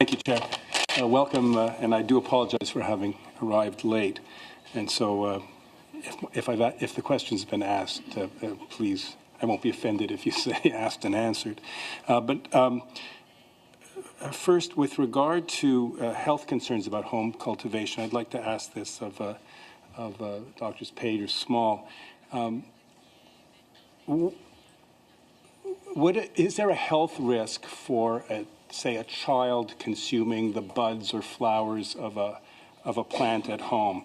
Thank you, Chair. Welcome, and I do apologize for having arrived late. And so if the question's been asked, please, I won't be offended if you say asked and answered. First, with regard to health concerns about home cultivation, I'd like to ask this of Drs. Page or Small. Is there a health risk for, say, a child consuming the buds or flowers of a plant at home?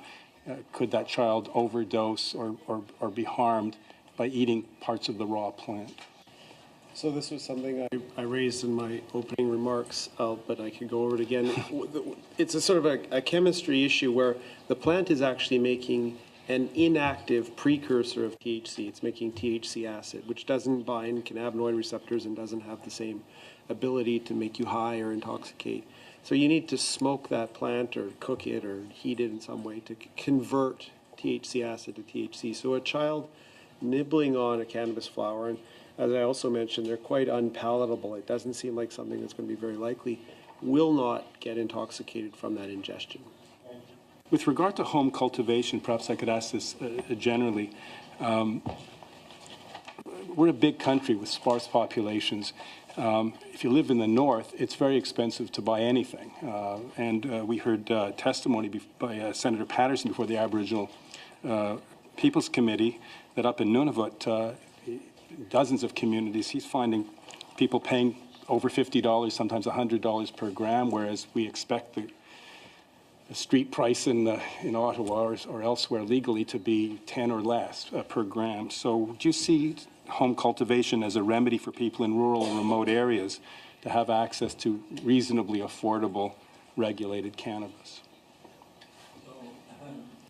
Could that child overdose or be harmed by eating parts of the raw plant? So this was something I raised in my opening remarks, but I could go over it again. It's a sort of a chemistry issue where the plant is actually making an inactive precursor of THC. It's making THC acid, which doesn't bind cannabinoid receptors and doesn't have the same ability to make you high or intoxicate. So you need to smoke that plant or cook it or heat it in some way to convert THC acid to THC. So a child nibbling on a cannabis flower, and as I also mentioned, they're quite unpalatable. It doesn't seem like something that's going to be very likely, will not get intoxicated from that ingestion. With regard to home cultivation, perhaps I could ask this generally. We're a big country with sparse populations. If you live in the north, it's very expensive to buy anything. And we heard testimony by Senator Patterson before the Aboriginal People's Committee that up in Nunavut, dozens of communities, he's finding people paying over $50, sometimes $100 per gram, whereas we expect the street price in Ottawa or elsewhere legally to be 10 or less per gram. So do you see home cultivation as a remedy for people in rural and remote areas to have access to reasonably affordable regulated cannabis?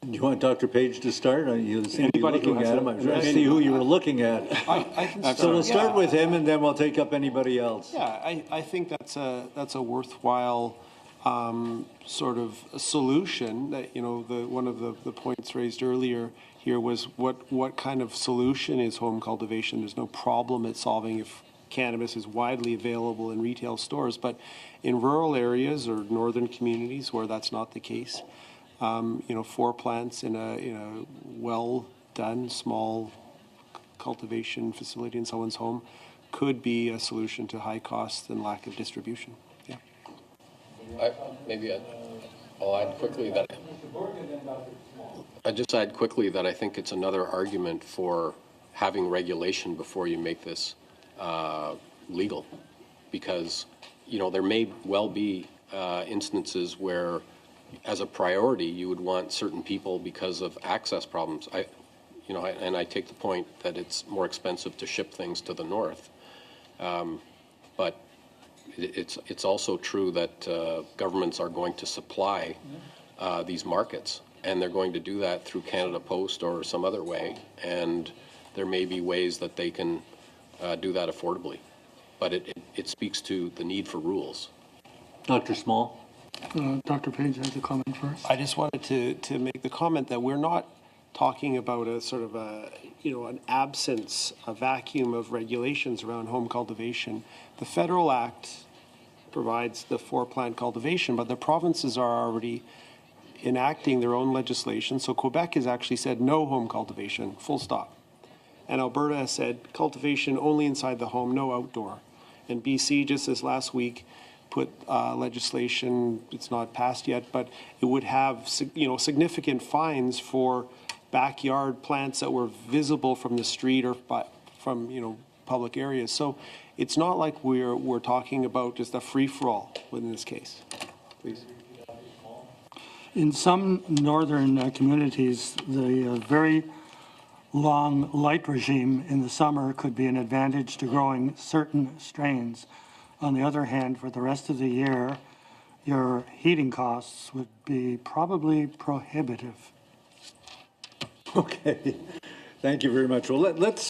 Do you want Dr. Page to start? You seem to be Anybody looking at him. I'm trying to see who you were looking at. I can start. So we'll start with him, and then we'll take up anybody else. Yeah, I think that's a worthwhile sort of a solution. That one of the points raised earlier here was what kind of solution is home cultivation? There's no problem at solving if cannabis is widely available in retail stores, but in rural areas or northern communities where that's not the case, 4 plants in a well done small cultivation facility in someone's home could be a solution to high costs and lack of distribution. Yeah. I'll add quickly that I think it's another argument for having regulation before you make this legal, because there may well be instances where, as a priority, you would want certain people because of access problems. And I take the point that it's more expensive to ship things to the north, but it's also true that governments are going to supply these markets, and they're going to do that through Canada Post or some other way, and there may be ways that they can do that affordably. But it speaks to the need for rules. Dr. Small? Dr. Page has a comment first. I just wanted to make the comment that we're not talking about a sort of an absence, a vacuum of regulations around home cultivation. The federal act provides the 4-plant cultivation, but the provinces are already enacting their own legislation. So Quebec has actually said no home cultivation, full stop. And Alberta has said cultivation only inside the home, no outdoor. And BC, just as last week, put legislation, it's not passed yet, but it would have significant fines for backyard plants that were visible from the street or from public areas. So it's not like we're talking about just a free-for-all in this case. Please. In some northern communities, the very long light regime in the summer could be an advantage to growing certain strains. On the other hand, for the rest of the year, your heating costs would be probably prohibitive. Okay. Thank you very much. Well, let's